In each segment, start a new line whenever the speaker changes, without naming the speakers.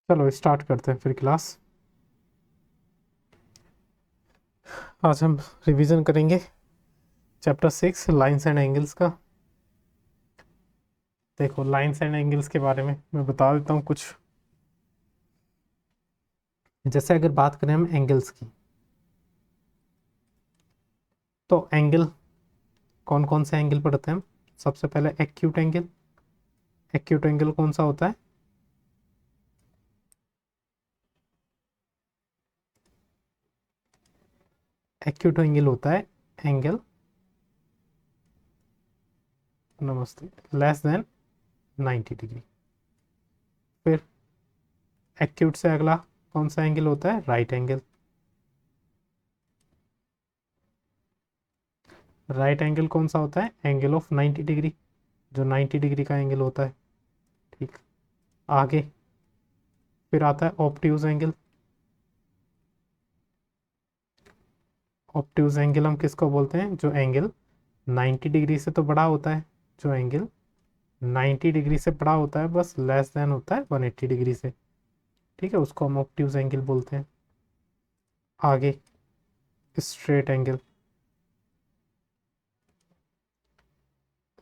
चलो स्टार्ट करते हैं फिर क्लास। आज हम रिवीजन करेंगे चैप्टर 6 लाइंस एंड एंगल्स का। देखो, लाइंस एंड एंगल्स के बारे में मैं बता देता हूँ कुछ। जैसे अगर बात करें हम एंगल्स की, तो एंगल कौन कौन से एंगल पढ़ते हैं हम? सबसे पहले एक्यूट एंगल। एक्यूट एंगल कौन सा होता है? एक्यूट एंगल होता है एंगल, नमस्ते, लेस देन 90 डिग्री। फिर एक्यूट से अगला कौन सा एंगल होता है? Right angle. राइट एंगल कौन सा होता है? एंगल ऑफ 90 डिग्री, जो 90 डिग्री का एंगल होता है। ठीक, आगे फिर आता है ऑब्ट्यूज एंगल। ऑब्ट्यूज एंगल हम किसको बोलते हैं? जो एंगल 90 डिग्री से तो बड़ा होता है, जो एंगल 90 डिग्री से बड़ा होता है, बस लेस देन होता है 180 डिग्री से। ठीक है, उसको हम ऑब्ट्यूज एंगल बोलते हैं। आगे स्ट्रेट एंगल।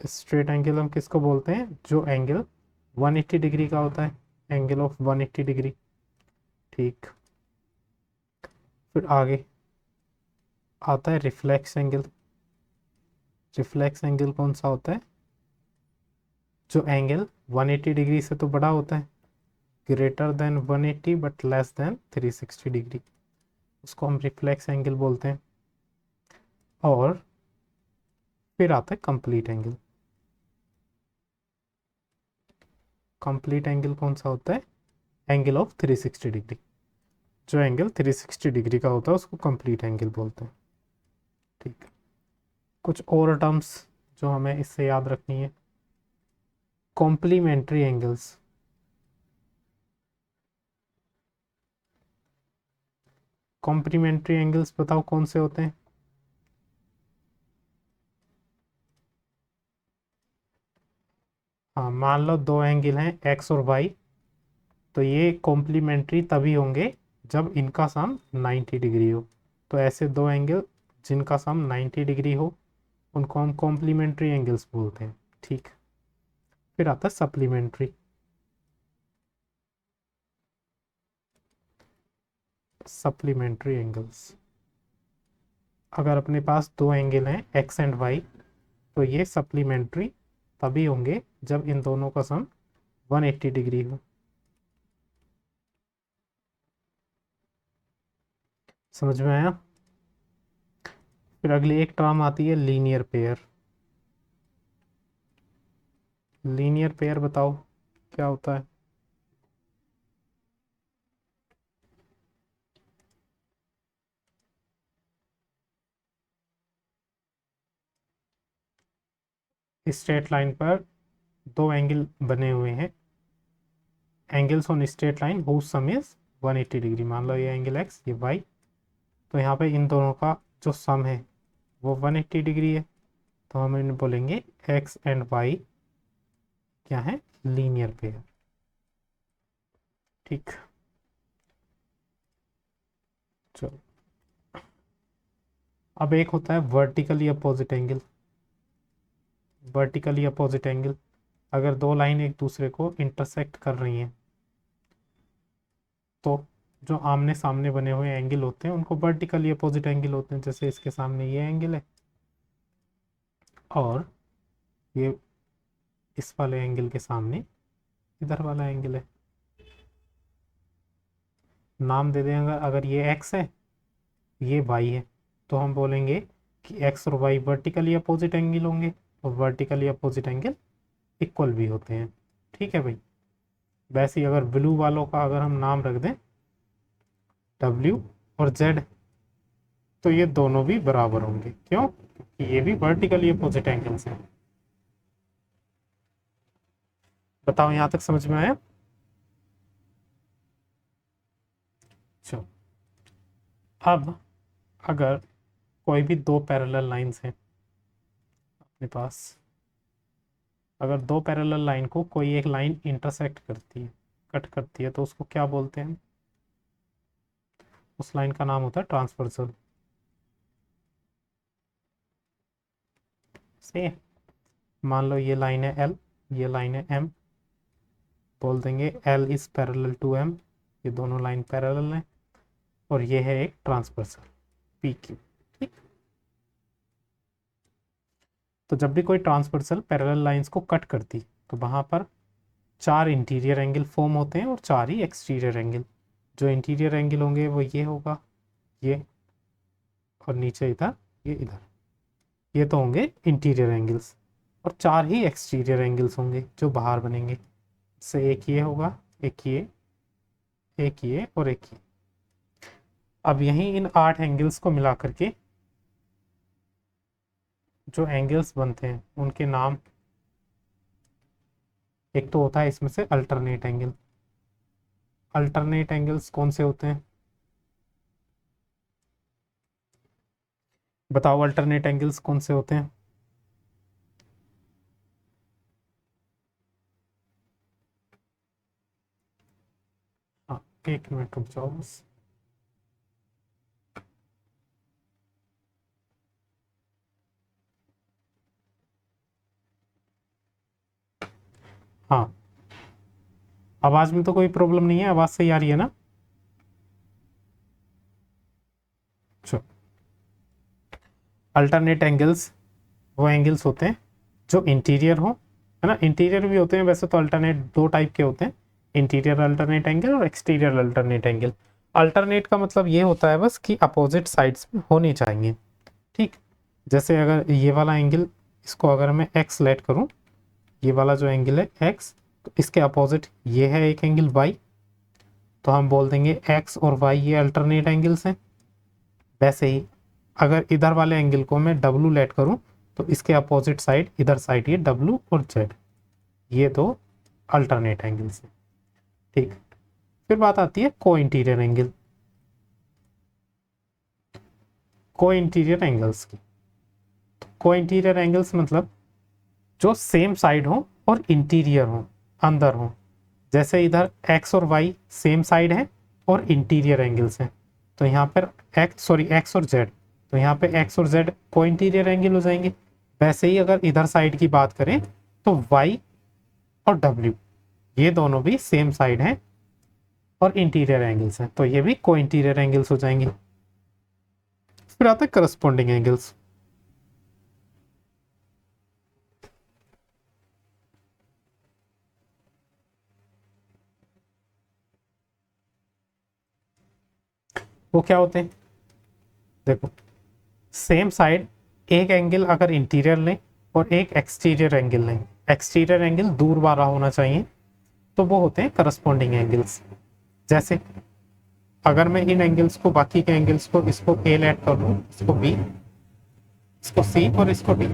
स्ट्रेट एंगल हम किसको बोलते हैं? जो एंगल 180 डिग्री का होता है, एंगल ऑफ 180 डिग्री। ठीक, फिर आगे आता है रिफ्लेक्स एंगल। रिफ्लेक्स एंगल कौन सा होता है? जो एंगल 180 डिग्री से तो बड़ा होता है, greater than 180 but less than 360 degree, उसको हम रिफ्लेक्स एंगल बोलते हैं। और फिर आता है कंप्लीट एंगल। कंप्लीट एंगल कौन सा होता है? Angle of 360 degree. जो एंगल 360 डिग्री का होता है उसको कंप्लीट एंगल बोलते हैं। ठीक है, कुछ और टर्म्स जो हमें इससे याद रखनी है। Complementary angles. कॉम्प्लीमेंट्री एंगल्स बताओ कौन से होते हैं? हाँ, मान लो दो एंगल हैं एक्स और वाई, तो ये कॉम्प्लीमेंट्री तभी होंगे जब इनका सम 90 डिग्री हो। तो ऐसे दो एंगल जिनका सम 90 डिग्री हो उनको हम कॉम्प्लीमेंट्री एंगल्स बोलते हैं। ठीक, फिर आता है सप्लीमेंट्री। सप्लीमेंट्री एंगल्स, अगर अपने पास दो एंगल हैं एक्स एंड वाई, तो ये सप्लीमेंट्री तभी होंगे जब इन दोनों का सम 180 डिग्री हो। समझ में आया? फिर अगली एक टर्म आती है लीनियर पेयर। लीनियर पेयर बताओ क्या होता है? स्ट्रेट लाइन पर दो एंगल बने हुए हैं, angles on straight line whose sum is 180 degree. मान लो ये एंगल एक्स, ये वाई, तो यहाँ पे इन दोनों का जो सम है वो 180 डिग्री है, तो हम इन्हें बोलेंगे एक्स एंड वाई क्या है? Linear pair. ठीक, चलो अब एक होता है vertically opposite angle. Vertically opposite angle, अगर दो लाइन एक दूसरे को इंटरसेक्ट कर रही हैं, तो जो आमने सामने बने हुए एंगल होते हैं उनको वर्टिकली अपोजिट एंगल होते हैं। जैसे इसके सामने ये एंगल है और ये इस वाले एंगल के सामने इधर वाला एंगल है। नाम दे दें, अगर ये एक्स है, ये वाई है, तो हम बोलेंगे कि एक्स और वाई वर्टिकली अपोजिट एंगल होंगे, और वर्टिकली अपोजिट एंगल इक्वल भी होते हैं। ठीक है भाई। वैसे ही अगर ब्लू वालों का अगर हम नाम रख दें डब्ल्यू और जेड, तो ये दोनों भी बराबर होंगे। क्यों? क्योंकि ये भी वर्टिकली अपोजिट एंगल्स हैं। बताओ, यहां तक समझ में आया? चलो, अब अगर कोई भी दो पैरेलल लाइंस हैं अपने पास, अगर दो पैरेलल लाइन को कोई एक लाइन इंटरसेक्ट करती है, कट करती है तो उसको क्या बोलते हैं? उस लाइन का नाम होता है ट्रांसवर्सल। से मान लो ये लाइन है एल, ये लाइन है एम, बोल देंगे L is parallel to M, ये दोनों लाइन पैरेलल हैं, और ये है एक ट्रांसवर्सल पी क्यू। ठीक, तो जब भी कोई ट्रांसवर्सल पैरेलल लाइंस को कट करती तो वहां पर 4 इंटीरियर एंगल फॉर्म होते हैं और 4 ही एक्सटीरियर एंगल। जो इंटीरियर एंगल होंगे वो ये होगा, ये, और नीचे इधर, ये इधर, ये तो होंगे इंटीरियर एंगल्स। और 4 ही एक्सटीरियर एंगल्स होंगे जो बाहर बनेंगे। से एक ये होगा, एक ये, एक ये और एक ये। अब यहीं इन 8 एंगल्स को मिला करके जो एंगल्स बनते हैं उनके नाम, एक तो होता है इसमें से अल्टरनेट एंगल। अल्टरनेट एंगल्स कौन से होते हैं? बताओ, अल्टरनेट एंगल्स कौन से होते हैं? हाँ, एक मिनट रुक जाओ बस। हाँ, आवाज में तो कोई प्रॉब्लम नहीं है, आवाज सही आ रही है ना? चलो, अल्टरनेट एंगल्स वो एंगल्स होते हैं जो इंटीरियर हो, है ना। इंटीरियर भी होते हैं वैसे तो, अल्टरनेट 2 टाइप के होते हैं, इंटीरियर अल्टरनेट एंगल और एक्सटीरियर अल्टरनेट एंगल। अल्टरनेट का मतलब ये होता है बस कि अपोजिट साइड्स में होने चाहिए। ठीक, जैसे अगर ये वाला एंगल, इसको अगर मैं एक्स लेट करूं, ये वाला जो एंगल है एक्स, तो इसके अपोजिट ये है एक एंगल वाई, तो हम बोल देंगे एक्स और वाई ये अल्टरनेट एंगल्स हैं। वैसे ही अगर इधर वाले एंगल को मैं डब्लू लेट करूं, तो इसके अपोजिट साइड, इधर साइड ये डब्लू और जेड, ये दो अल्टरनेट एंगल्स हैं। ठीक, फिर बात आती है को इंटीरियर एंगल, को इंटीरियर एंगल्स की। को इंटीरियर एंगल्स मतलब जो सेम साइड हो और इंटीरियर हो, अंदर हो। जैसे इधर एक्स और वाई सेम साइड है और इंटीरियर एंगल्स हैं, तो यहाँ पर एक्स और जेड, तो यहाँ पे एक्स और जेड को इंटीरियर एंगल हो जाएंगे। वैसे ही अगर इधर साइड की बात करें तो वाई और डब्ल्यू ये दोनों भी सेम साइड हैं और इंटीरियर एंगल्स हैं, तो ये भी को इंटीरियर एंगल्स हो जाएंगे। फिर आते हैं करस्पॉन्डिंग एंगल्स। वो क्या होते हैं? देखो, सेम साइड एक एंगल अगर इंटीरियर लें और एक एक्सटीरियर एंगल लें, एक्सटीरियर एंगल दूर वाला होना चाहिए, तो वो होते हैं करस्पॉन्डिंग एंगल्स। जैसे अगर मैं इन एंगल्स को, बाकी के एंगल्स को, इसको ए लेट कर दूं, इसको बी, इसको सी और इसको डी,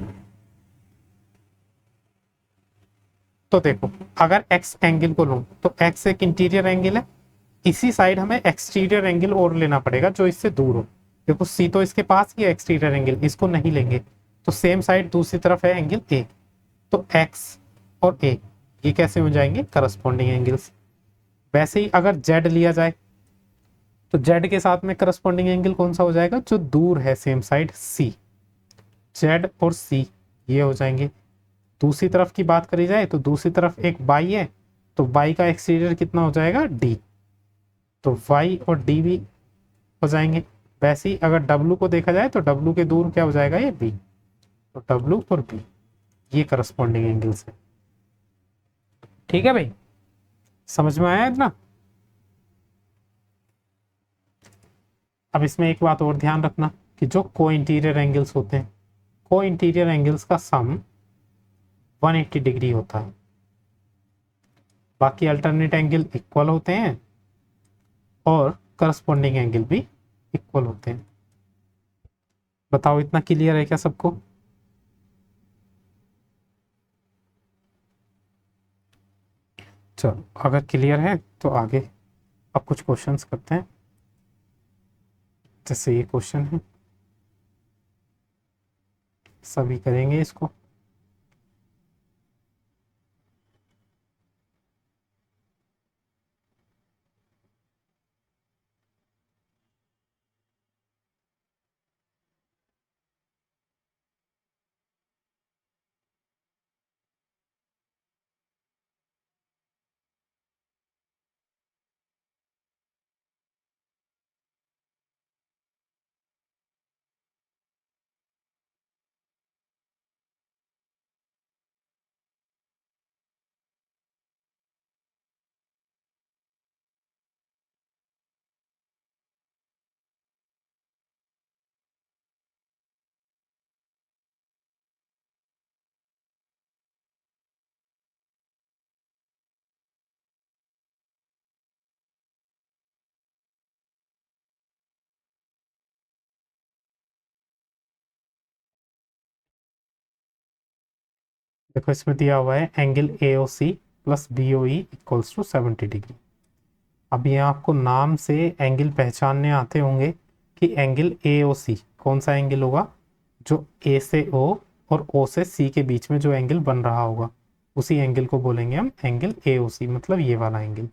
तो देखो अगर एक्स एंगल को लूं तो एक्स एक इंटीरियर एंगल है, इसी साइड हमें एक्सटीरियर एंगल और लेना पड़ेगा जो इससे दूर हो। देखो सी तो इसके पास ही है एक्सटीरियर एंगल, इसको नहीं लेंगे, तो सेम साइड दूसरी तरफ है एंगल ए, तो एक्स और ए ये कैसे हो जाएंगे? Corresponding angles. वैसे ही अगर जेड लिया जाए तो जेड के साथ में करस्पॉन्डिंग एंगल कौन सा हो जाएगा? जो दूर है सेम साइड सी, जेड और सी ये हो जाएंगे। दूसरी तरफ की बात करी जाए तो दूसरी तरफ एक बाई है, तो बाई का एक्सटीरियर कितना हो जाएगा? डी, तो वाई और डी भी हो जाएंगे। वैसे ही अगर डब्लू को देखा जाए तो डब्लू के दूर क्या हो जाएगा? ये बी, तो डब्लू और बी ये करस्पॉन्डिंग एंगल्स है। ठीक है भाई, समझ में आया इतना? अब इसमें एक बात और ध्यान रखना कि जो को इंटीरियर एंगल्स होते हैं, को इंटीरियर एंगल्स का सम 180 डिग्री होता है। बाकी अल्टरनेट एंगल इक्वल होते हैं और करस्पॉन्डिंग एंगल भी इक्वल होते हैं। बताओ, इतना क्लियर है क्या सबको? चलो, अगर क्लियर है तो आगे अब कुछ क्वेश्चंस करते हैं। जैसे ये क्वेश्चन है, सभी करेंगे इसको। देखो इसमें दिया हुआ है angle AOC plus BOE equals to 70 degree. अब ये आपको नाम से एंगल पहचानने आते होंगे कि एंगल AOC कौन सा एंगल होगा, जो A से O और O से C के बीच में जो एंगल बन रहा होगा उसी एंगल को बोलेंगे हम एंगल AOC, मतलब ये वाला एंगल।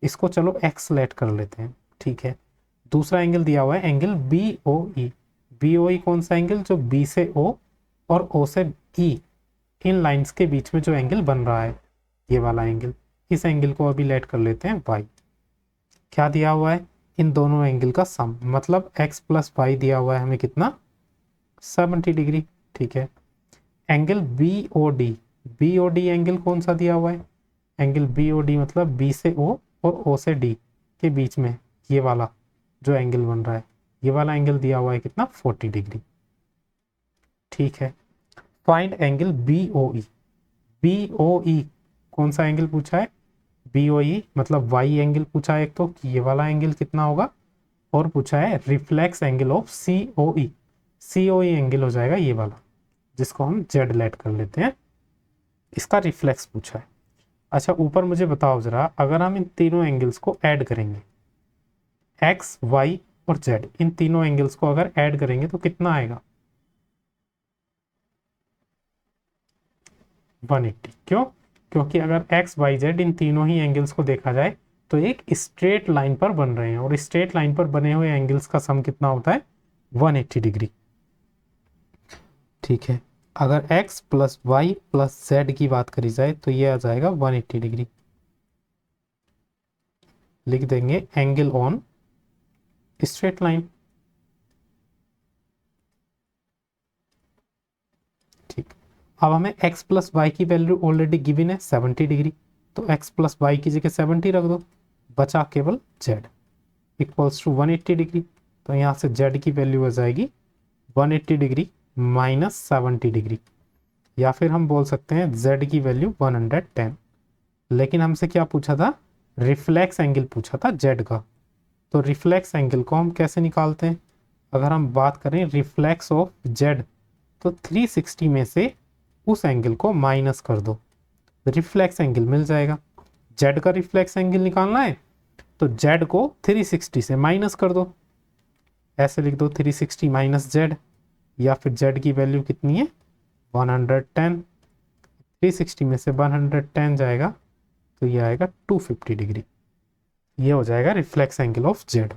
इसको चलो एक्स लेट कर लेते हैं, ठीक है। दूसरा एंगल दिया हुआ है एंगल BOE। BOE कौन सा एंगल, जो B से O और O से E इन लाइंस के बीच में जो एंगल बन रहा है, ये वाला एंगल। इस एंगल को अभी लेट कर लेते हैं y। क्या दिया हुआ है, इन दोनों एंगल का सम, मतलब x प्लस वाई दिया हुआ है हमें कितना, 70 डिग्री, ठीक है। एंगल BOD, BOD एंगल कौन सा दिया हुआ है, एंगल BOD मतलब B से O और O से D के बीच में ये वाला जो एंगल बन रहा है, ये वाला एंगल दिया हुआ है कितना, 40 डिग्री, ठीक है। Find angle BOE। BOE कौन सा एंगल पूछा है, BOE मतलब वाई एंगल पूछा है एक तो, कि ये वाला एंगल कितना होगा, और पूछा है reflex angle of COE। COE angle हो जाएगा ये वाला, जिसको हम जेड लेट कर लेते हैं, इसका रिफ्लेक्स पूछा है। अच्छा ऊपर मुझे बताओ जरा, अगर हम इन तीनों एंगल्स को ऐड करेंगे, एक्स वाई और जेड, इन तीनों एंगल्स को अगर ऐड करेंगे तो कितना आएगा, 180। क्यों, क्योंकि अगर एक्स वाई जेड इन तीनों ही एंगल्स को देखा जाए तो एक स्ट्रेट लाइन पर बन रहे हैं, और स्ट्रेट लाइन पर बने हुए एंगल्स का सम कितना होता है, 180 डिग्री, ठीक है। अगर x plus Y plus Z की बात करी जाए तो ये आ जाएगा 180 डिग्री। लिख देंगे एंगल ऑन स्ट्रेट लाइन, ठीक। अब हमें x प्लस वाई की वैल्यू ऑलरेडी गिवन है 70 डिग्री, तो x प्लस वाई की जगह 70 रख दो, बचा केवल z इक्वल्स टू 180 डिग्री। तो यहाँ से z की वैल्यू आ जाएगी 180 डिग्री माइनस 70 डिग्री, या फिर हम बोल सकते हैं z की वैल्यू 110। लेकिन हमसे क्या पूछा था, रिफ्लेक्स एंगल पूछा था z का। तो रिफ्लेक्स एंगल को हम कैसे निकालते हैं, अगर हम बात करें रिफ्लेक्स ऑफ z, तो 360 में से उस एंगल को माइनस कर दो, रिफ्लेक्स एंगल मिल जाएगा। z का रिफ्लेक्स एंगल निकालना है तो z को 360 से माइनस कर दो, ऐसे लिख दो 360 माइनस z, या फिर z की वैल्यू कितनी है, 110। 360 में से 110 जाएगा तो ये आएगा 250 डिग्री, ये हो जाएगा रिफ्लेक्स एंगल ऑफ z,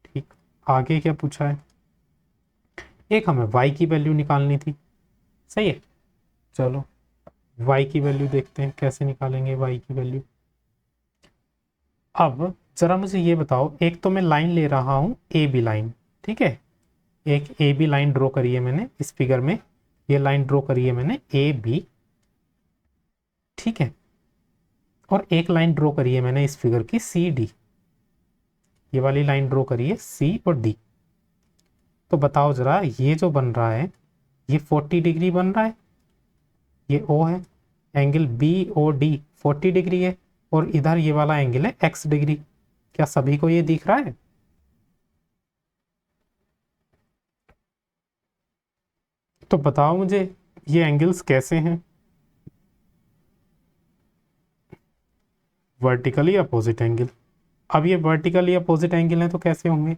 ठीक। आगे क्या पूछा है, एक हमें y की वैल्यू निकालनी थी, सही है। चलो y की वैल्यू देखते हैं कैसे निकालेंगे y की वैल्यू। अब जरा मुझे ये बताओ, एक तो मैं लाइन ले रहा हूं ए बी लाइन, ठीक है। एक ए बी लाइन ड्रॉ करी है मैंने इस फिगर में, ये लाइन ड्रॉ करी है मैंने ए बी, ठीक है। और एक लाइन ड्रॉ करी है मैंने इस फिगर की सी डी, ये वाली लाइन ड्रॉ करी है सी और डी। तो बताओ जरा, ये जो बन रहा है ये 40 डिग्री बन रहा है, ये ओ है, angle B O D 40 degree है, और इधर ये वाला एंगल है एक्स डिग्री। क्या सभी को ये दिख रहा है, तो बताओ मुझे ये एंगल्स कैसे हैं, वर्टिकली अपोजिट एंगल। अब ये वर्टिकली अपोजिट एंगल है तो कैसे होंगे,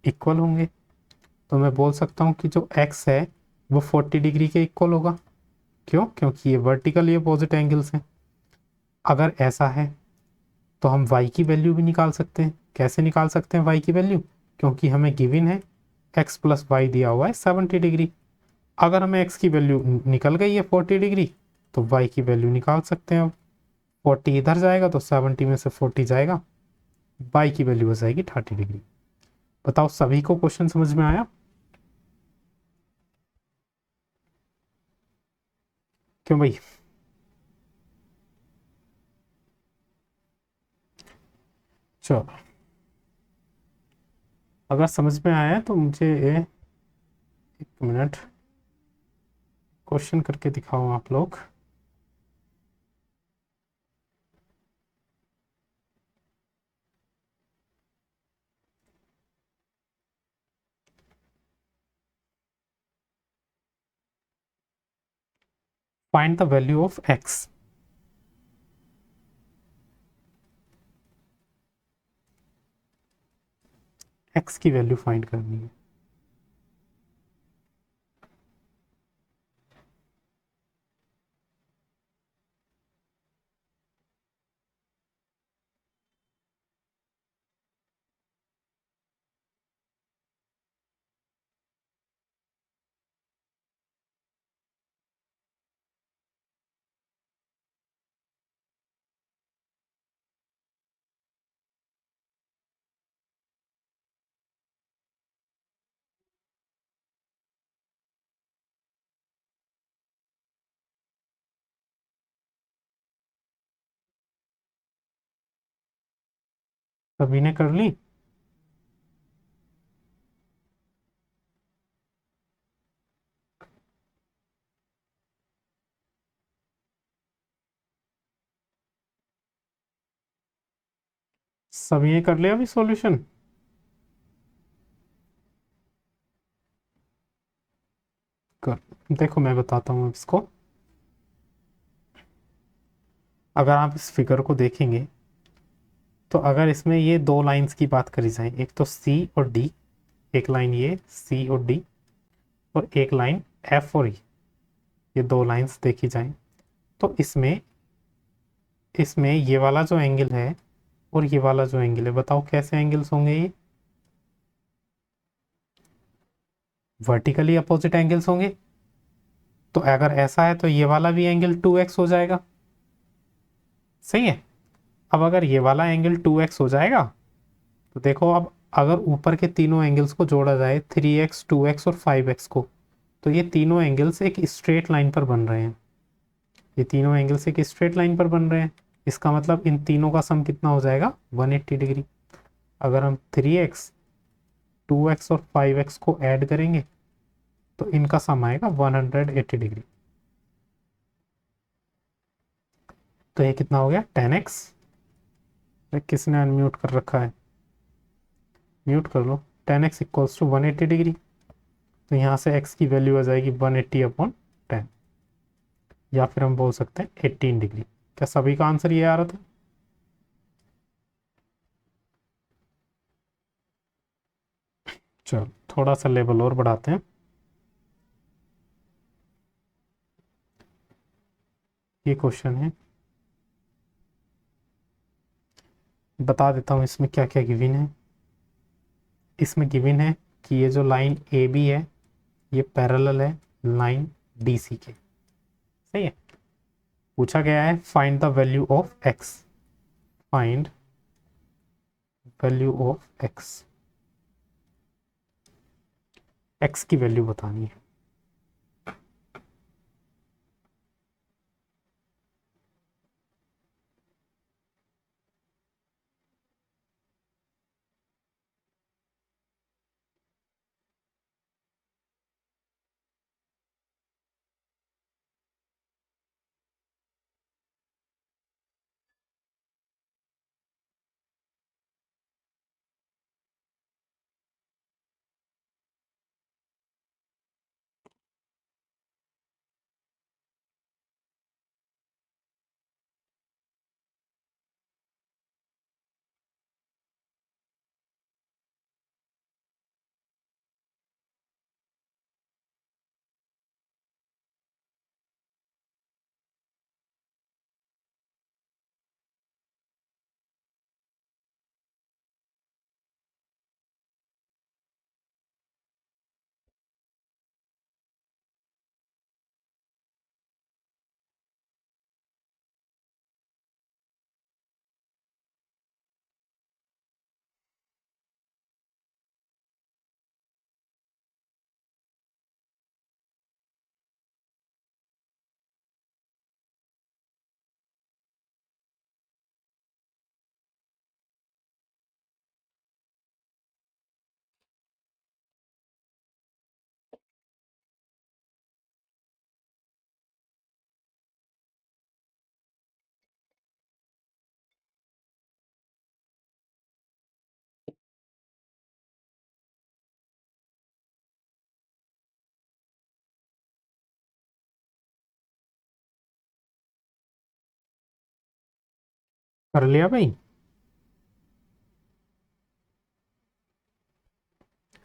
इक्वल होंगे। तो मैं बोल सकता हूँ कि जो एक्स है वो 40 डिग्री के इक्वल होगा, क्यों, क्योंकि ये वर्टिकली अपोजिट एंगल्स हैं। अगर ऐसा है तो हम y की वैल्यू भी निकाल सकते हैं। कैसे निकाल सकते हैं y की वैल्यू, क्योंकि हमें गिवन है x प्लस वाई दिया हुआ है 70 डिग्री। अगर हमें x की वैल्यू निकल गई है 40 डिग्री, तो y की वैल्यू निकाल सकते हैं। अब 40 इधर जाएगा तो 70 में से 40 जाएगा, y की वैल्यू हो जाएगी 30 डिग्री। बताओ सभी को क्वेश्चन समझ में आया, क्यों भाई। चलो अगर समझ में आया तो मुझे एक मिनट क्वेश्चन करके दिखाओ आप लोग। Find the value of x. X की वैल्यू फाइंड करनी है। सभी ने कर ली? सभी ने कर लिया अभी सॉल्यूशन? कर, देखो मैं बताता हूँ इसको। अगर आप इस फिगर को देखेंगे तो अगर इसमें ये दो लाइंस की बात करी जाए, एक तो सी और डी, एक लाइन ये सी और डी, और एक लाइन एफ और ई, ये दो लाइंस देखी जाए तो इसमें इसमें ये वाला जो एंगल है और ये वाला जो एंगल है, बताओ कैसे एंगल्स होंगे ये? वर्टिकली अपोजिट एंगल्स होंगे। तो अगर ऐसा है तो ये वाला भी एंगल 2x हो जाएगा। सही है। अब अगर ये वाला एंगल 2x हो जाएगा तो देखो, अब अगर ऊपर के तीनों एंगल्स को जोड़ा जाए, 3x 2x और 5x को, तो ये तीनों एंगल्स एक स्ट्रेट लाइन पर बन रहे हैं। ये तीनों एंगल्स एक स्ट्रेट लाइन पर बन रहे हैं। इसका मतलब इन तीनों का सम कितना हो जाएगा? 180 डिग्री। अगर हम 3x 2x और 5x को ऐड करेंगे तो इनका सम आएगा 180 डिग्री। तो ये कितना हो गया? 10x। किसने अनम्यूट कर रखा है? म्यूट कर लो। 10x equals to 180 degree. तो यहाँ से x की वैल्यू आ जाएगी 180 अपॉन 10, या फिर हम बोल सकते हैं 18 डिग्री। क्या सभी का आंसर ये आ रहा था? चलो थोड़ा सा लेवल और बढ़ाते हैं। ये क्वेश्चन है, बता देता हूँ इसमें क्या क्या गिवन है। इसमें गिवन है कि ये जो लाइन ए बी है ये पैरेलल है लाइन डी सी के। सही है। पूछा गया है find the value of x. Find value of x. X की वैल्यू बतानी है। कर लिया भाई?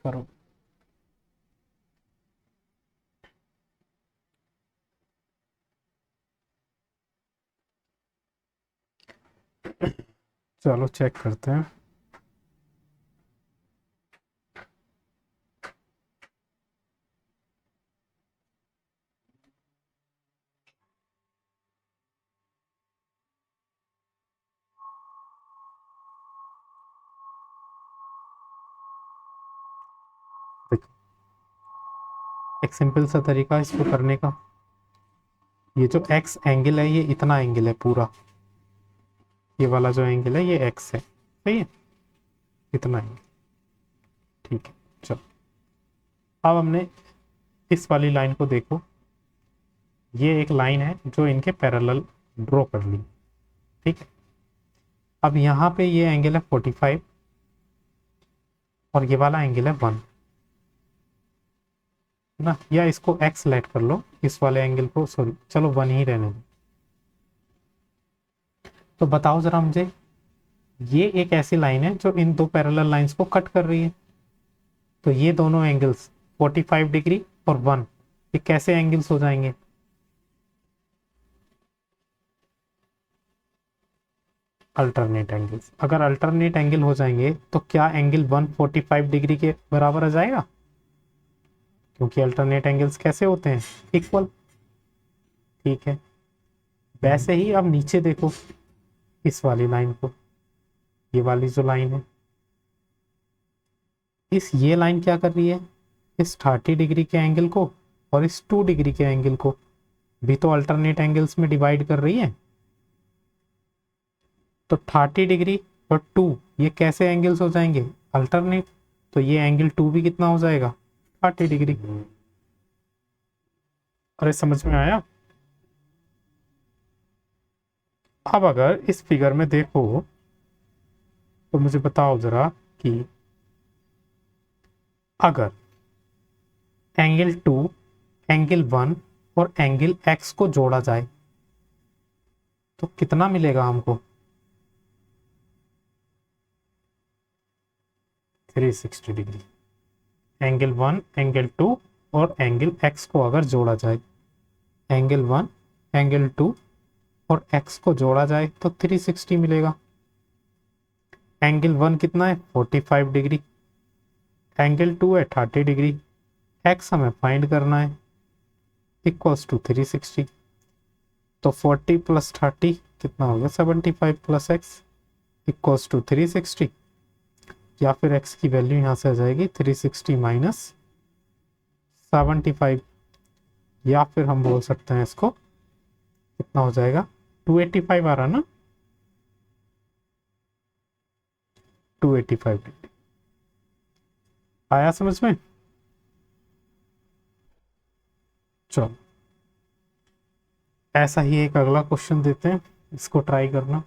करो। चलो चेक करते हैं। देखो, एक सिंपल सा तरीका है इसको करने का। ये जो एक्स एंगल है ये इतना एंगल है पूरा, ये वाला जो एंगल है ये एक्स है, सही है, इतना एंगल। ठीक है, चलो अब हमने इस वाली लाइन को देखो, ये एक लाइन है जो इनके पैरेलल ड्रॉ कर ली। ठीक है, अब यहाँ पे ये एंगल है 45 और ये वाला एंगल है 1, है ना, या इसको एक्स लेट कर लो, इस वाले एंगल को, सॉरी चलो 1 ही रहने दो। तो बताओ जरा मुझे, ये एक ऐसी लाइन है जो इन दो पैरेलल लाइंस को कट कर रही है, तो ये दोनों एंगल्स 45 डिग्री और 1, ये कैसे एंगल्स हो जाएंगे? Alternate angles. अगर अल्टरनेट एंगल हो जाएंगे तो क्या एंगल 145 डिग्री के बराबर आ जाएगा? क्योंकि अल्टरनेट एंगल्स कैसे होते हैं? इक्वल। ठीक है, वैसे ही अब नीचे देखो इस वाली लाइन को, ये वाली जो लाइन है, इस ये लाइन क्या कर रही है, इस 30 डिग्री के एंगल को और इस 2 डिग्री के एंगल को भी तो अल्टरनेट एंगल्स में डिवाइड कर रही है। तो 30 डिग्री और 2 ये कैसे एंगल्स हो जाएंगे? अल्टरनेट। तो ये एंगल 2 भी कितना हो जाएगा? 30 डिग्री। अरे समझ में आया? अब अगर इस फिगर में देखो तो मुझे बताओ जरा कि अगर एंगल 2, एंगल 1 और एंगल एक्स को जोड़ा जाए तो कितना मिलेगा हमको? 360 डिग्री। एंगल 1, एंगल 2 और एंगल एक्स को अगर जोड़ा जाए, एंगल 1, एंगल 2 और एक्स को जोड़ा जाए तो 360 मिलेगा। एंगल 1 कितना है? 45 डिग्री। एंगल 2 है 30 डिग्री। एक्स हमें फाइंड करना है, इक्वल्स टू 360। तो 40 प्लस 30 कितना हो गया? 75 प्लस एक्स इक्वल्स टू 360। या फिर एक्स की वैल्यू यहाँ से आ जाएगी 360 माइनस 75, या फिर हम बोल सकते हैं इसको कितना हो जाएगा, 285 आ रहा ना, 285 डिग्री। आया समझ में? चलो ऐसा ही एक अगला क्वेश्चन देते हैं, इसको ट्राई करना।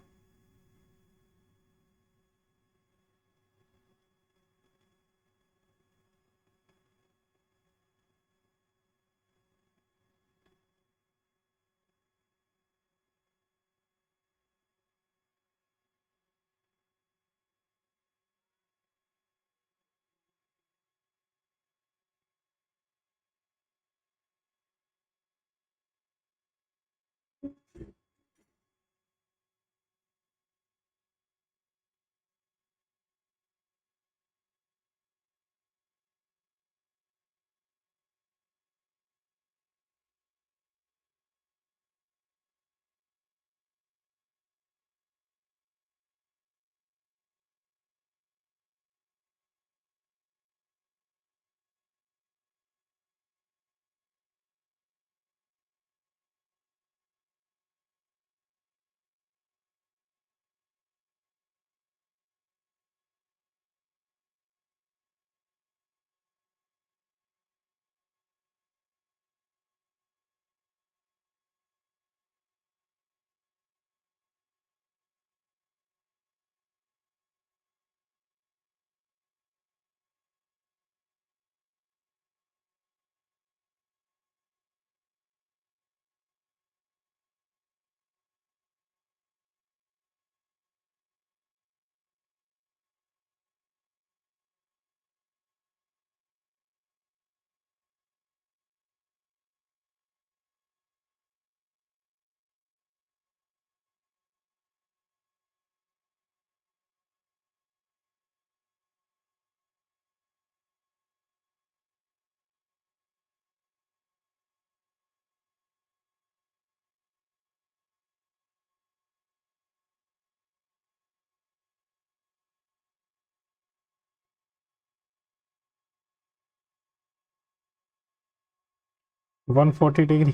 140 डिग्री।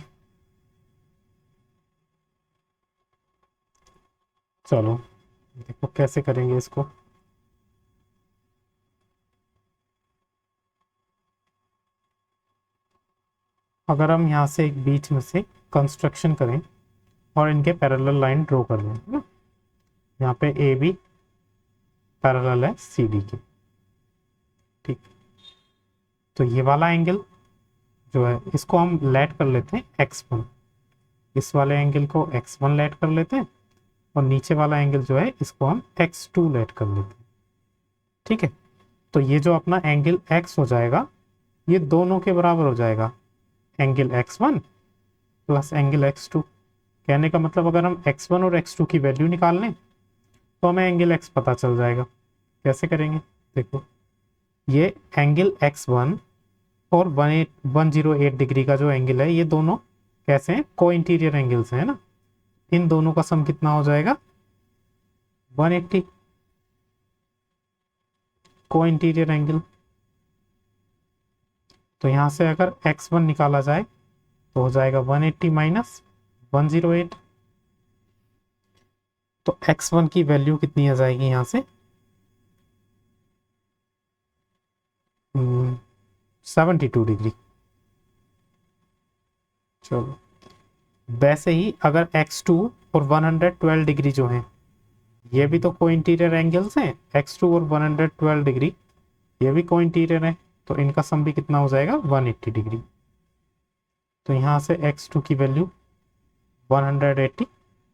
चलो देखो कैसे करेंगे इसको। अगर हम यहाँ से एक बीच में से कंस्ट्रक्शन करें और इनके पैरेलल लाइन ड्रॉ कर दें, है ना। यहाँ पे ए बी पैरेलल है सी डी के, ठीक। तो ये वाला एंगल जो है इसको हम लेट कर लेते हैं x1, इस वाले एंगल को x1 लेट कर लेते हैं, और नीचे वाला एंगल जो है इसको हम x2 लेट कर लेते हैं, ठीक है। तो ये जो अपना एंगल x हो जाएगा ये दोनों के बराबर हो जाएगा, angle x1 plus angle x2। कहने का मतलब अगर हम x1 और x2 की वैल्यू निकाल लें तो हमें एंगल x पता चल जाएगा। कैसे करेंगे देखो, ये एंगल x1 और 108 डिग्री का जो एंगल है ये दोनों कैसे हैं, को इंटीरियर एंगल्स हैं ना। इन दोनों का सम कितना हो जाएगा 180, को इंटीरियर एंगल। तो यहां से अगर x1 निकाला जाए तो हो जाएगा 180 माइनस 108। तो x1 की वैल्यू कितनी आ जाएगी यहां से 72 डिग्री। चलो वैसे ही अगर x2 और 112 डिग्री जो है ये भी तो को इंटीरियर एंगल्स हैं, x2 और 112 डिग्री ये भी को इंटीरियर है, तो इनका सम भी कितना हो जाएगा 180 डिग्री। तो यहाँ से x2 की वैल्यू 180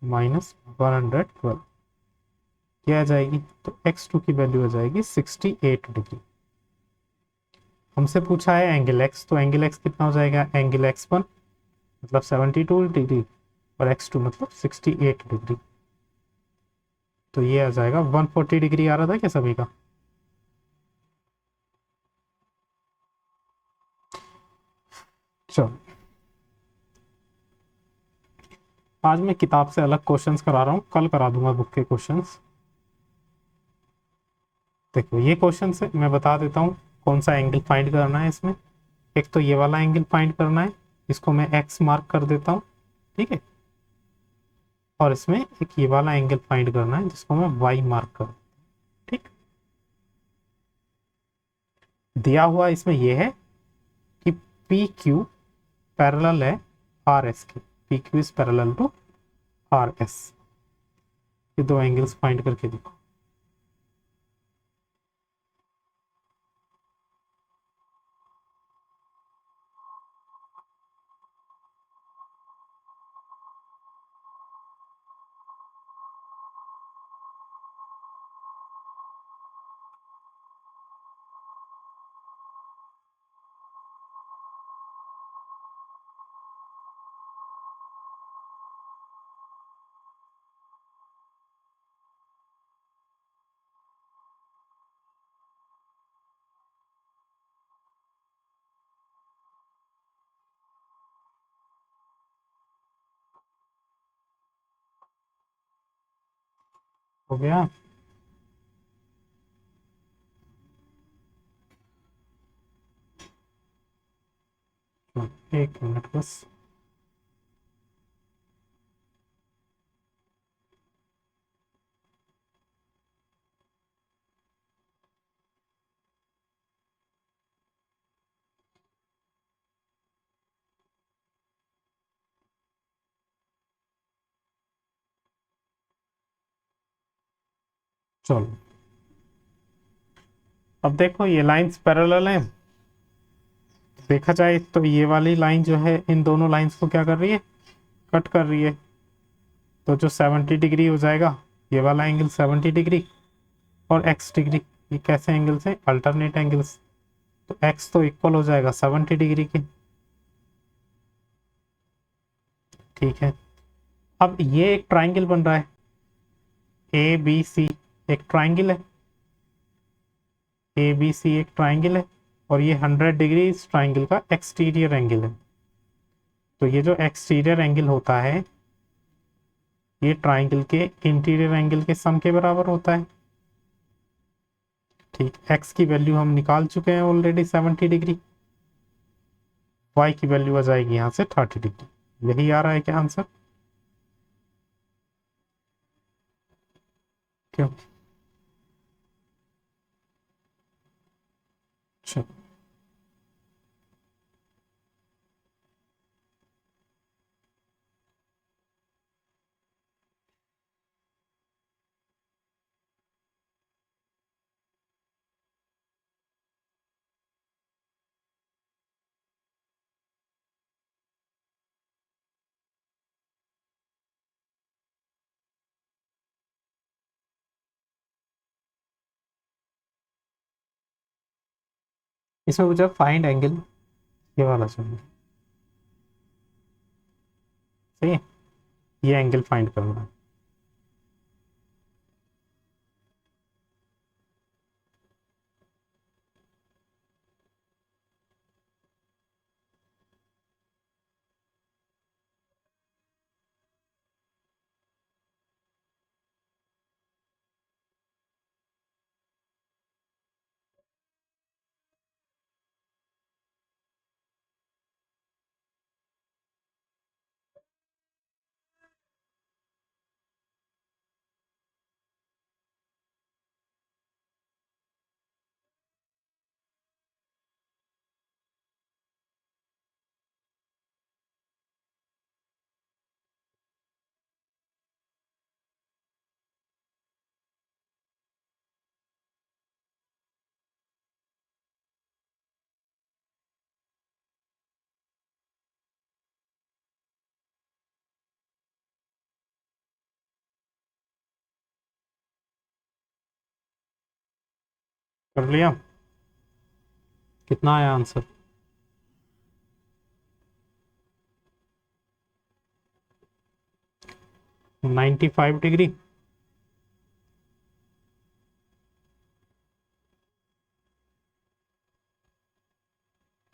माइनस 112 क्या आ जाएगी, तो x2 की वैल्यू आ जाएगी 68 डिग्री। हमसे पूछा है एंगल x, तो एंगल x कितना हो जाएगा, एंगल x1 मतलब 72 डिग्री और x2 मतलब 68 डिग्री। तो ये आ जाएगा 140 डिग्री। आ रहा था क्या सभी का। चलो आज मैं किताब से अलग क्वेश्चंस करा रहा हूँ, कल करा दूंगा बुक के क्वेश्चंस। देखो ये क्वेश्चन से मैं बता देता हूँ कौन सा एंगल फाइंड करना है इसमें। एक तो ये वाला एंगल फाइंड करना है, इसको मैं एक्स मार्क कर देता हूँ, ठीक है। और इसमें एक ये वाला एंगल फाइंड करना है जिसको मैं वाई मार्क कर, ठीक। दिया हुआ इसमें ये है कि पी क्यू पैरेलल है आर एस के, P Q is parallel to R S. ये दो एंगल्स फाइंड करके देखो। हो गया। एक मिनट बस। चलो अब देखो ये लाइंस पैरेलल हैं, देखा जाए तो ये वाली लाइन जो है इन दोनों लाइंस को क्या कर रही है, कट कर रही है। तो जो 70 डिग्री हो जाएगा ये वाला एंगल 70 डिग्री और x डिग्री, ये कैसे एंगल्स हैं, अल्टरनेट एंगल्स। तो x तो इक्वल हो जाएगा 70 डिग्री के, ठीक है। अब ये एक ट्राइंगल बन रहा है ए बी सी, एक ट्राइंगल है ए बी सी, एक ट्राइंगल है, और ये 100 डिग्री इस ट्राइंगल का एक्सटीरियर एंगल है। तो ये जो एक्सटीरियर एंगल होता है ये ट्राइंगल के इंटीरियर एंगल के सम के बराबर होता है, ठीक। x की वैल्यू हम निकाल चुके हैं ऑलरेडी 70 डिग्री। y की वैल्यू आ जाएगी यहाँ से 30 डिग्री। यही आ रहा है क्या आंसर? क्यों? अच्छा, इसमें मुझे फाइंड एंगल ये वाला चाहिए। सही है, ये एंगल फाइंड करना है। कर लिया? कितना आया आंसर? 95 डिग्री।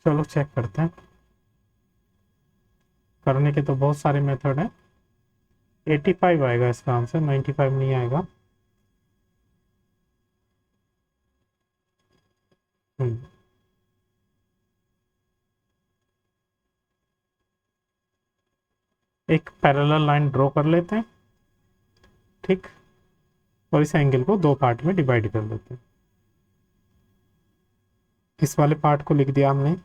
चलो चेक करते हैं। करने के तो बहुत सारे मेथड हैं। 85 आएगा इसका आंसर, 95 नहीं आएगा। हम्म, एक पैरेलल लाइन ड्रॉ कर लेते हैं, ठीक, और इस एंगल को दो पार्ट में डिवाइड कर लेते हैं। इस वाले पार्ट को लिख दिया हमने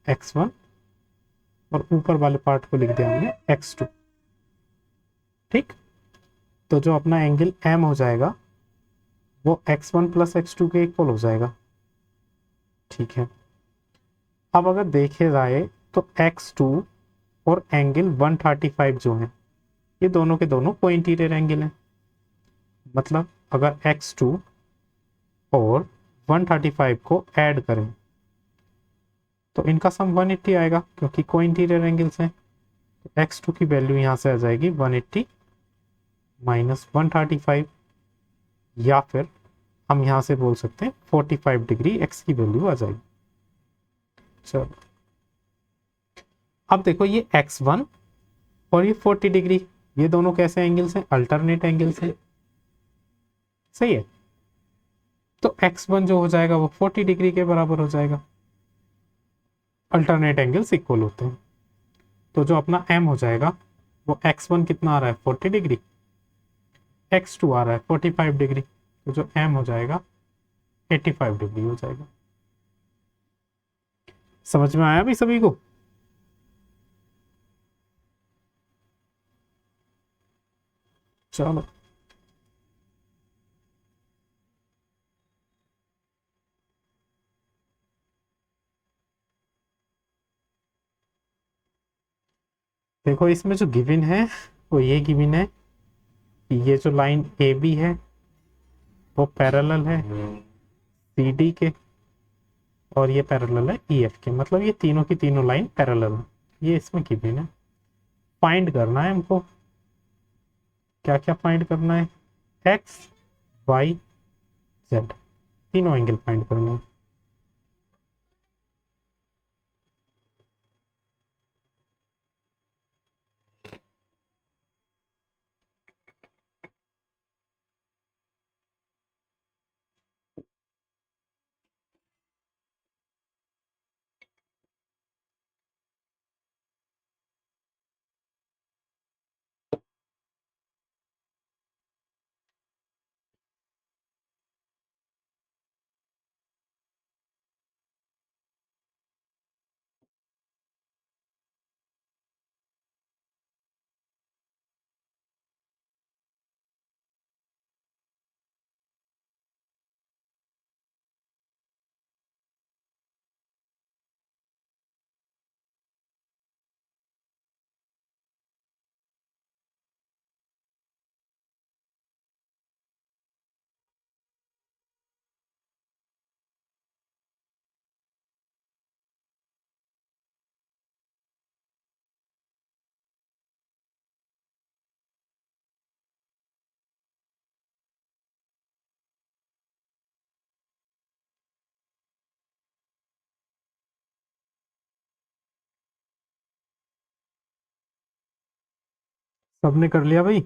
x1, और ऊपर वाले पार्ट को लिख दिया हमने x2। ठीक, तो जो अपना एंगल m हो जाएगा वो x1 प्लस x2 के इक्वल हो जाएगा। ठीक है, अब अगर देखे जाए तो x2 और एंगल 135 जो है, ये दोनों के दोनों को इंटीरियर एंगल है। मतलब अगर x2 और 135 को ऐड करें तो इनका सम 180 आएगा, क्योंकि को इंटीरियर एंगल्स हैं। तो x2 की वैल्यू यहाँ से आ जाएगी 180 माइनस 135, या फिर हम यहाँ से बोल सकते हैं 45 डिग्री x की वैल्यू आ जाएगी। चलो, अब देखो ये x1 और ये 40 डिग्री, ये दोनों कैसे एंगल्स हैं? अल्टरनेट एंगल्स हैं। सही है, तो x1 जो हो जाएगा वो 40 डिग्री के बराबर हो जाएगा। अल्टरनेट एंगल्स इक्वल होते हैं, तो जो अपना m हो जाएगा वो x1 कितना आ रहा है 40 डिग्री, x2 आ रहा है 45 डिग्री, तो जो m हो जाएगा 85 डिग्री हो जाएगा। समझ में आया भी सभी को? चलो, देखो इसमें जो गिवन है वो ये गिवन है कि ये जो लाइन ए बी है वो पैरेलल है सी डी के, और ये पैरेलल है ई एफ के। मतलब ये तीनों की तीनों लाइन पैरेलल है। ये इसमें गिवन है। फाइंड करना है हमको। क्या क्या फाइंड करना है? एक्स, वाई, जेड, तीनों एंगल फाइंड करना है। सबने कर लिया भाई?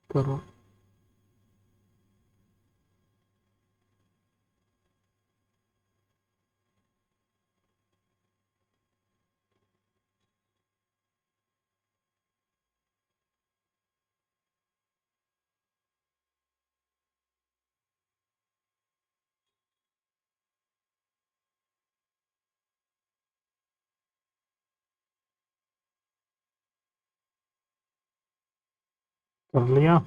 करो। कर लिया।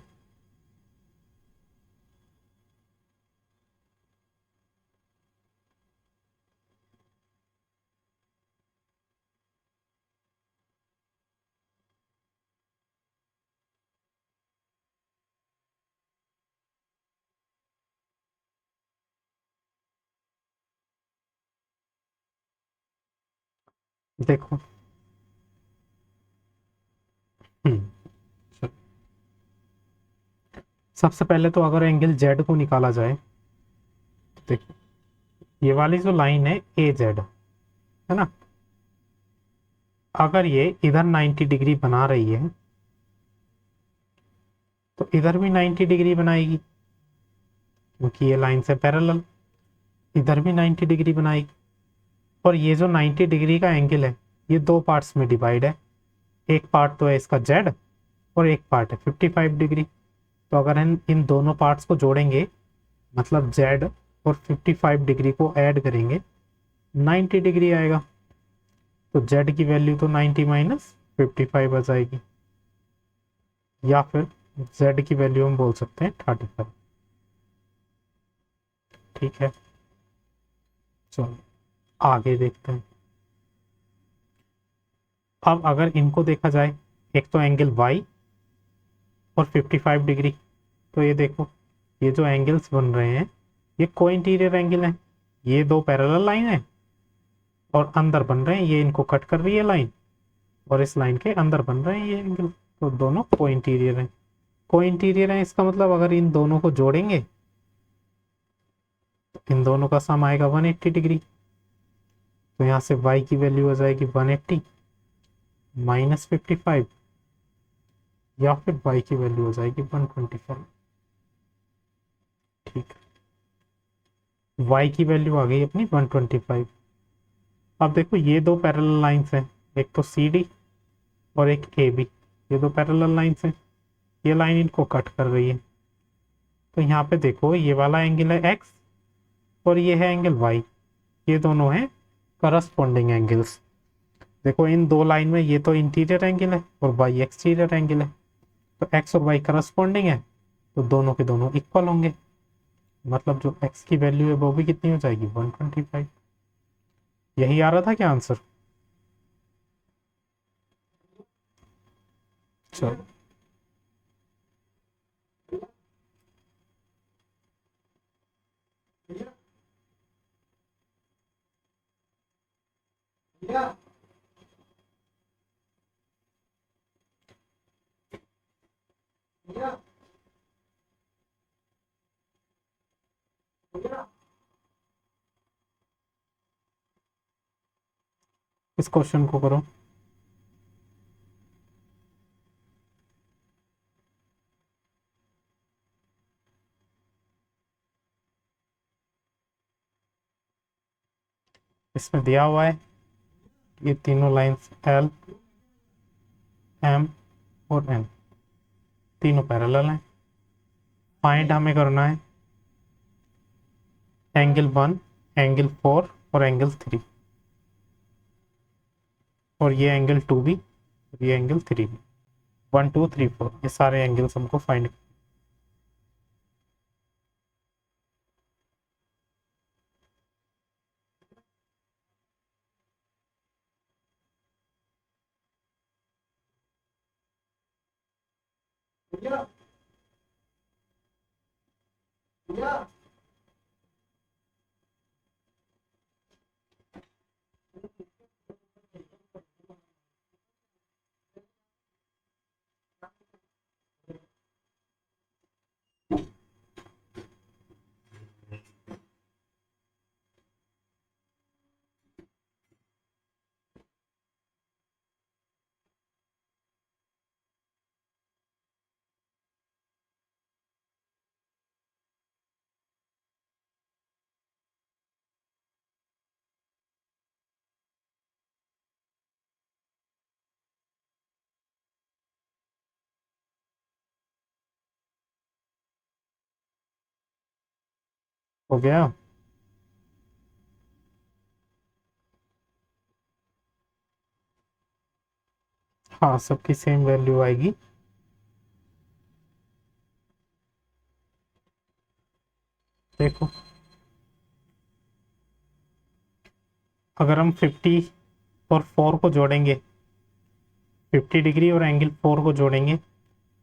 देखो। हम्म, चलो। सबसे पहले तो अगर एंगल जेड को निकाला जाए तो देखो, ये वाली जो लाइन है ए जेड, है ना, अगर ये इधर 90 डिग्री बना रही है तो इधर भी 90 डिग्री बनाएगी, क्योंकि ये लाइन से पैरेलल इधर भी 90 डिग्री बनाएगी। और ये जो 90 डिग्री का एंगल है ये दो पार्ट्स में डिवाइड है। एक पार्ट तो है इसका जेड और एक पार्ट है 55 डिग्री। तो अगर हम इन दोनों पार्ट्स को जोड़ेंगे, मतलब जेड और 55 डिग्री को ऐड करेंगे, 90 डिग्री आएगा। तो जेड की वैल्यू तो 90 माइनस 55 आ जाएगी, या फिर जेड की वैल्यू हम बोल सकते हैं 35। ठीक है, चलो आगे देखते हैं। अब अगर इनको देखा जाए, एक तो एंगल वाई और 55 डिग्री, तो ये देखो, ये जो एंगल्स बन रहे हैं ये को इंटीरियर एंगल है। ये दो पैरेलल लाइन है और अंदर बन रहे हैं, ये इनको कट कर रही है लाइन, और इस लाइन के अंदर बन रहे हैं ये एंगल। तो दोनों को इंटीरियर हैं। को इंटीरियर है इसका मतलब अगर इन दोनों को जोड़ेंगे तो इन दोनों का सम आएगा 180 डिग्री। तो यहाँ से y की वैल्यू आ जाएगी 180 माइनस 55, या फिर y की वैल्यू हो जाएगी 125। ठीक है, y की वैल्यू आ गई अपनी 125। अब देखो ये दो पैरेलल लाइंस हैं, एक तो सी डी और एक ए बी, ये दो पैरेलल लाइंस हैं। ये लाइन इनको कट कर रही है। तो यहाँ पे देखो ये वाला एंगल है एक्स और ये है एंगल वाई, ये दोनों हैं करस्पॉन्डिंग एंगल्स। देखो इन दो लाइन में ये तो इंटीरियर एंगल है और वाई एक्सटीरियर एंगल है, तो एक्स और वाई करस्पॉन्डिंग है, तो दोनों के दोनों इक्वल होंगे। मतलब जो एक्स की वैल्यू है वो भी कितनी हो जाएगी 125। यही आ रहा था क्या आंसर? चलो। इस क्वेश्चन को करो। इसमें दिया हुआ है ये तीनों लाइंस एल एम और एन तीनों पैरेलल हैं। फाइंड हमें करना है एंगल 1, एंगल 4 और एंगल 3, और ये एंगल 2 भी और ये एंगल 3 भी। 1 2 3 4 ये सारे एंगल्स हमको फाइंड। हो गया। हाँ, सबकी सेम वैल्यू आएगी। देखो, अगर हम 50 और 4 को जोड़ेंगे, 50 डिग्री और एंगल 4 को जोड़ेंगे,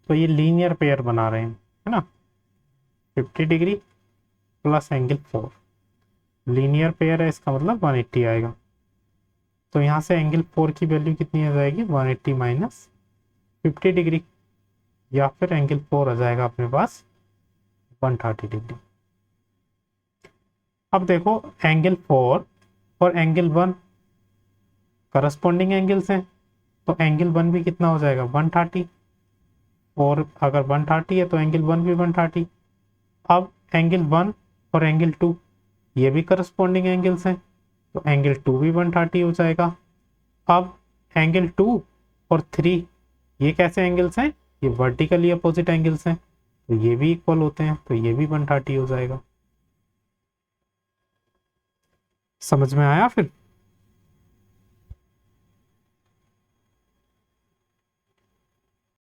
तो ये लीनियर पेयर बना रहे हैं, है ना। 50 degree plus angle 4 linear pair है, इसका मतलब 180 आएगा। तो यहाँ से एंगल 4 की वैल्यू कितनी आ जाएगी, 180 माइनस 50 डिग्री, या फिर एंगल 4 आ जाएगा अपने पास 130 डिग्री। अब देखो, एंगल 4 और एंगल 1 करस्पॉन्डिंग एंगल्स हैं, तो एंगल 1 भी कितना हो जाएगा, 130, और अगर 130 है तो एंगल 1 भी 130। अब एंगल 1 और एंगल 2 ये भी करस्पॉन्डिंग एंगल्स हैं, तो एंगल 2 भी 130 हो जाएगा। अब एंगल 2 और 3 ये कैसे एंगल्स हैं, ये वर्टिकली अपोजिट एंगल्स हैं, तो ये भी इक्वल होते हैं, तो ये भी 130 हो जाएगा। समझ में आया फिर।